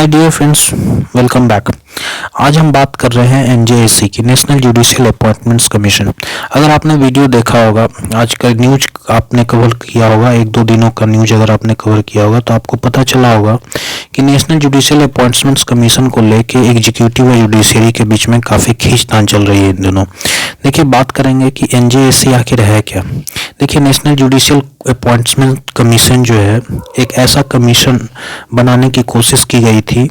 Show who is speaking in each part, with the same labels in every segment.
Speaker 1: हाय dear friends, welcome back. आज हम बात कर रहे हैं एनजेएससी की, नेशनल जुडिशियल अपॉइंटमेंट्स कमीशन। अगर आपने वीडियो देखा होगा, आज का न्यूज आपने कवर किया होगा, एक दो दिनों का न्यूज अगर आपने कवर किया होगा तो आपको पता चला होगा कि नेशनल जुडिशियल अपॉइंटमेंट्स कमीशन को लेके एग्जीक्यूटिव और जुडिशरी के बीच में काफ़ी खींचतान चल रही है इन दिनों। देखिए, बात करेंगे कि एनजेएससी आखिर है क्या। देखिए, नेशनल जुडिशियल अपॉइंटमेंट कमीशन जो है, एक ऐसा कमीशन बनाने की कोशिश की गई थी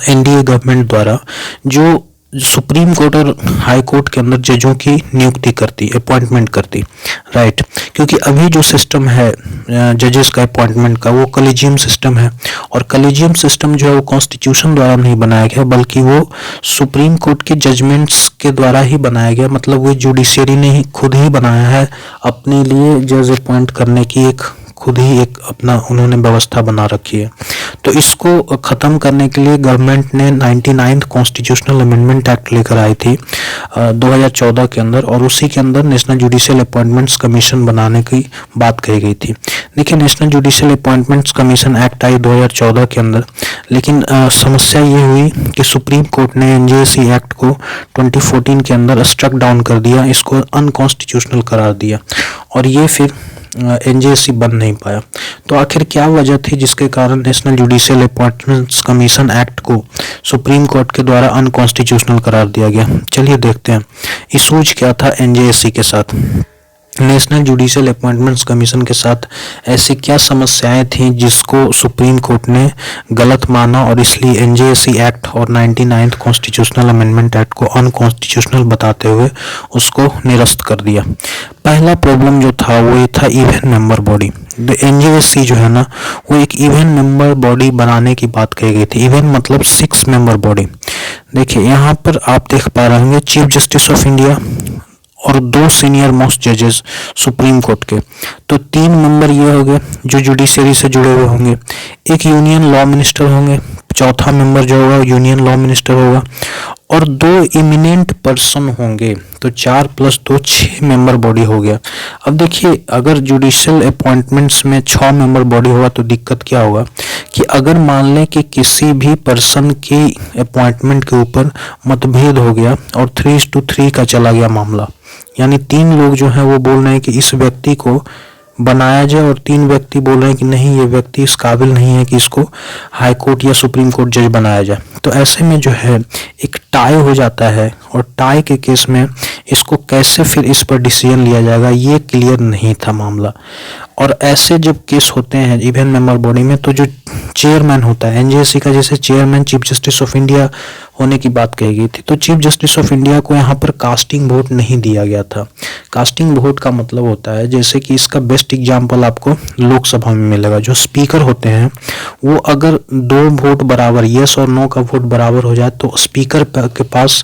Speaker 1: एनडीए गवर्नमेंट द्वारा, जो सुप्रीम कोर्ट और हाई कोर्ट के अंदर जजों की नियुक्ति करती, अपॉइंटमेंट करती, राइट। क्योंकि अभी जो सिस्टम है जजेस का अपॉइंटमेंट का, वो कॉलेजियम सिस्टम है, और कॉलेजियम सिस्टम जो है वो कॉन्स्टिट्यूशन द्वारा नहीं बनाया गया, बल्कि वो सुप्रीम कोर्ट के जजमेंट्स के द्वारा ही बनाया गया। मतलब वो जुडिशरी ने ही खुद ही बनाया है अपने लिए जज अपॉइंट करने की, खुद ही एक अपना उन्होंने व्यवस्था बना रखी है। तो इसको ख़त्म करने के लिए गवर्नमेंट ने 99th कॉन्स्टिट्यूशनल अमेंडमेंट एक्ट लेकर आई थी 2014 के अंदर, और उसी के अंदर नेशनल जुडिशियल अपॉइंटमेंट्स कमीशन बनाने की बात कही गई थी। देखिए, national judicial appointments commission act आई 2014 के अंदर, लेकिन समस्या ये हुई कि सुप्रीम कोर्ट ने एनजेएससी एक्ट को 2014 के अंदर स्ट्रक डाउन कर दिया, इसको अनकॉन्स्टिट्यूशनल करार दिया, और ये फिर एनजेएससी बन नहीं पाया। तो आखिर क्या वजह थी जिसके कारण national judicial appointments commission act को सुप्रीम कोर्ट के द्वारा अनकॉन्स्टिट्यूशनल करार दिया गया? चलिए देखते हैं इशूज क्या था एनजेएससी के साथ। नेशनल जुडिशियल अपॉइंटमेंट्स कमीशन के साथ ऐसी क्या समस्याएं थीं जिसको सुप्रीम कोर्ट ने गलत माना, और इसलिए एनजेएससी एक्ट और 99th कॉन्स्टिट्यूशनल अमेंडमेंट एक्ट को अनकॉन्स्टिट्यूशनल बताते हुए उसको निरस्त कर दिया। पहला प्रॉब्लम जो था वो ये था इवन मेंबर बॉडी। एनजेएससी जो है ना, वो एक इवन मेंबर बॉडी बनाने की बात कही गई थी। इवन मतलब 6 मेंबर बॉडी। देखिए, यहाँ पर आप देख पा रहे होंगे चीफ जस्टिस ऑफ इंडिया और 2 सीनियर मोस्ट जजेस सुप्रीम कोर्ट के। तो 3 मेंबर ये हो गए जो जुडिशरी से जुड़े हुए होंगे। एक यूनियन लॉ मिनिस्टर होंगे, चौथा मेंबर जो होगा यूनियन लॉ मिनिस्टर होगा, और 2 इमिनेंट पर्सन होंगे। तो 4 + 2 6 मेंबर बॉडी हो गया। अब देखिए, अगर जुडिशियल अपॉइंटमेंट्स में 6 मेंबर बॉडी होगा तो दिक्कत क्या होगा कि अगर मान लें कि किसी भी पर्सन की अपॉइंटमेंट के ऊपर मतभेद हो गया और 3:3 का चला गया मामला, यानी 3 लोग जो हैं वो बोल रहे हैं कि इस व्यक्ति को बनाया जाए, और 3 व्यक्ति बोल रहे हैं कि नहीं, ये व्यक्ति इस काबिल नहीं है कि इसको हाई कोर्ट या सुप्रीम कोर्ट जज बनाया जाए। तो ऐसे में जो है एक टाई हो जाता है, और टाई के केस में इसको कैसे फिर इस पर डिसीजन लिया जाएगा, ये क्लियर नहीं था मामला। और ऐसे जब केस होते हैं इवन मेंबर बॉडी में, तो जो चेयरमैन होता है एनजेएससी का, जैसे chairman chief justice of India होने की बात कही गई थी, तो चीफ जस्टिस ऑफ इंडिया को यहाँ पर कास्टिंग वोट नहीं दिया गया था। कास्टिंग वोट का मतलब होता है, जैसे कि इसका बेस्ट एग्जांपल आपको लोकसभा में मिलेगा। जो स्पीकर होते हैं वो अगर 2 वोट बराबर, यस और नो का वोट बराबर हो जाए, तो स्पीकर के पास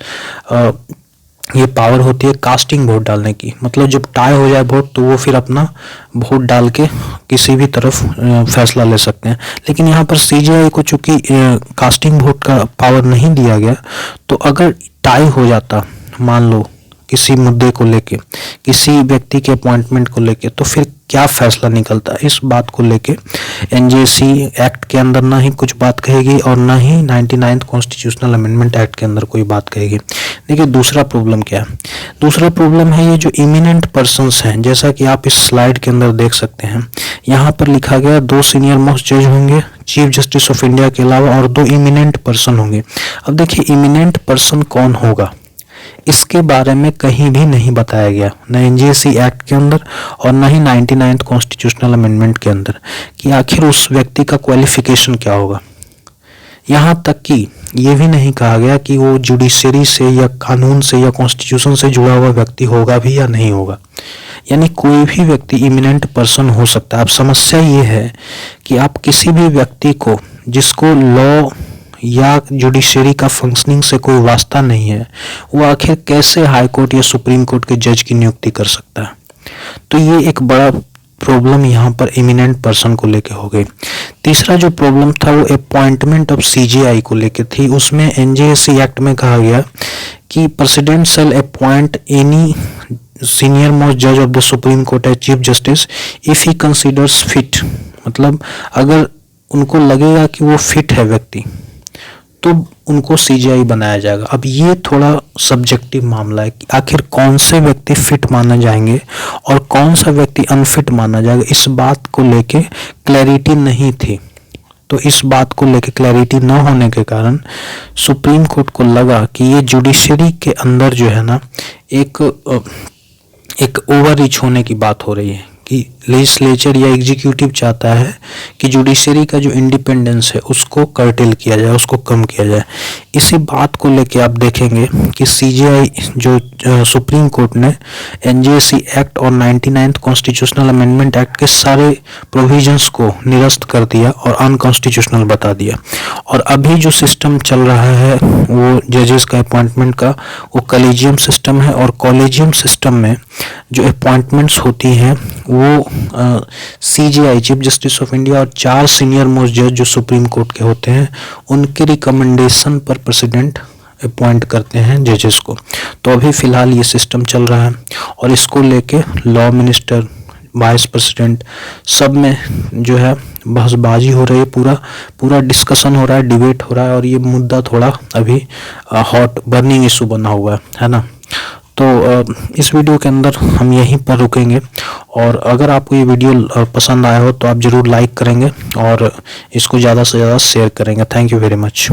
Speaker 1: ये पावर होती है कास्टिंग वोट डालने की। मतलब जब टाई हो जाए वोट, तो वो फिर अपना वोट डाल के किसी भी तरफ फैसला ले सकते हैं। लेकिन यहाँ पर सीजेआई को चूंकि कास्टिंग वोट का पावर नहीं दिया गया, तो अगर टाई हो जाता, मान लो किसी मुद्दे को लेके, किसी व्यक्ति के अपॉइंटमेंट को लेके, तो फिर क्या फैसला निकलता, इस बात को लेके एनजेएससी एक्ट के अंदर ना ही कुछ बात कहेगी और ना ही 99th कॉन्स्टिट्यूशनल अमेंडमेंट एक्ट के अंदर कोई बात कहेगी। देखिए, दूसरा प्रॉब्लम क्या है? दूसरा प्रॉब्लम है ये जो इमिनेंट पर्सन्स हैं, जैसा कि आप इस स्लाइड के अंदर देख सकते हैं। यहाँ पर लिखा गया 2 सीनियर मोस्ट जज होंगे चीफ जस्टिस ऑफ इंडिया के अलावा, और 2 इमिनेंट पर्सन होंगे। अब देखिए, इमिनेंट पर्सन कौन होगा, इसके बारे में कहीं भी नहीं बताया गया, न एनजेएससी एक्ट के अंदर और न ही 99th कॉन्स्टिट्यूशनल अमेंडमेंट के अंदर, कि आखिर उस व्यक्ति का क्वालिफिकेशन क्या होगा। यहाँ तक कि ये भी नहीं कहा गया कि वो जुडिशरी से या कानून से या कॉन्स्टिट्यूशन से जुड़ा हुआ व्यक्ति होगा भी या नहीं होगा। यानी कोई भी व्यक्ति इमिनेंट पर्सन हो सकता है। अब समस्या ये है कि आप किसी भी व्यक्ति को जिसको लॉ या जुडिशरी का फंक्शनिंग से कोई वास्ता नहीं है, वो आखिर कैसे हाई कोर्ट या सुप्रीम कोर्ट के जज की नियुक्ति कर सकता है? तो ये एक बड़ा प्रॉब्लम यहाँ पर इमिनेंट पर्सन को लेके हो गई। तीसरा जो प्रॉब्लम था वो अपॉइंटमेंट ऑफ सीजेआई को लेके थी। उसमें एनजेएससी एक्ट में कहा गया कि president shall appoint any senior most जज of the supreme court as chief justice if he considers fit. मतलब अगर उनको लगेगा कि वो फिट है व्यक्ति, तो उनको सीजीआई बनाया जाएगा। अब ये थोड़ा सब्जेक्टिव मामला है कि आखिर कौन से व्यक्ति फिट माना जाएंगे और कौन सा व्यक्ति अनफिट माना जाएगा, इस बात को लेके क्लैरिटी नहीं थी। तो इस बात को लेके क्लैरिटी न होने के कारण सुप्रीम कोर्ट को लगा कि ये जुडिशरी के अंदर जो है ना एक ओवर रीच होने की बात हो रही है कि लेजिस्लेचर या एग्जीक्यूटिव चाहता है कि जुडिशरी का जो इंडिपेंडेंस है उसको कर्टेल किया जाए, उसको कम किया जाए। इसी बात को लेके आप देखेंगे कि सीजीआई जो सुप्रीम कोर्ट ने एनजेसी एक्ट और 99th कॉन्स्टिट्यूशनल अमेंडमेंट एक्ट के सारे प्रोविजंस को निरस्त कर दिया और अनकॉन्स्टिट्यूशनल बता दिया। और अभी जो सिस्टम चल रहा है वो जजेस का अपॉइंटमेंट का, वो कॉलेजियम सिस्टम है। और कॉलेजियम सिस्टम में जो अपॉइंटमेंट्स होती हैं वो CGI chief justice of India और 4 सीनियर मोस्ट जज जो सुप्रीम कोर्ट के होते हैं उनके रिकमेंडेशन पर प्रेसिडेंट अपॉइंट करते हैं जजेस को। तो अभी फिलहाल ये सिस्टम चल रहा है और इसको लेके लॉ मिनिस्टर, वाइस प्रेसिडेंट सब में जो है बहसबाजी हो रही है, पूरा डिस्कशन हो रहा है, डिबेट हो रहा है। और ये मुद्दा थोड़ा अभी हॉट बर्निंग इशू बना हुआ है ना। तो इस वीडियो के अंदर हम यहीं पर रुकेंगे। और अगर आपको ये वीडियो पसंद आया हो तो आप ज़रूर लाइक करेंगे और इसको ज़्यादा से ज़्यादा शेयर करेंगे। Thank you very much.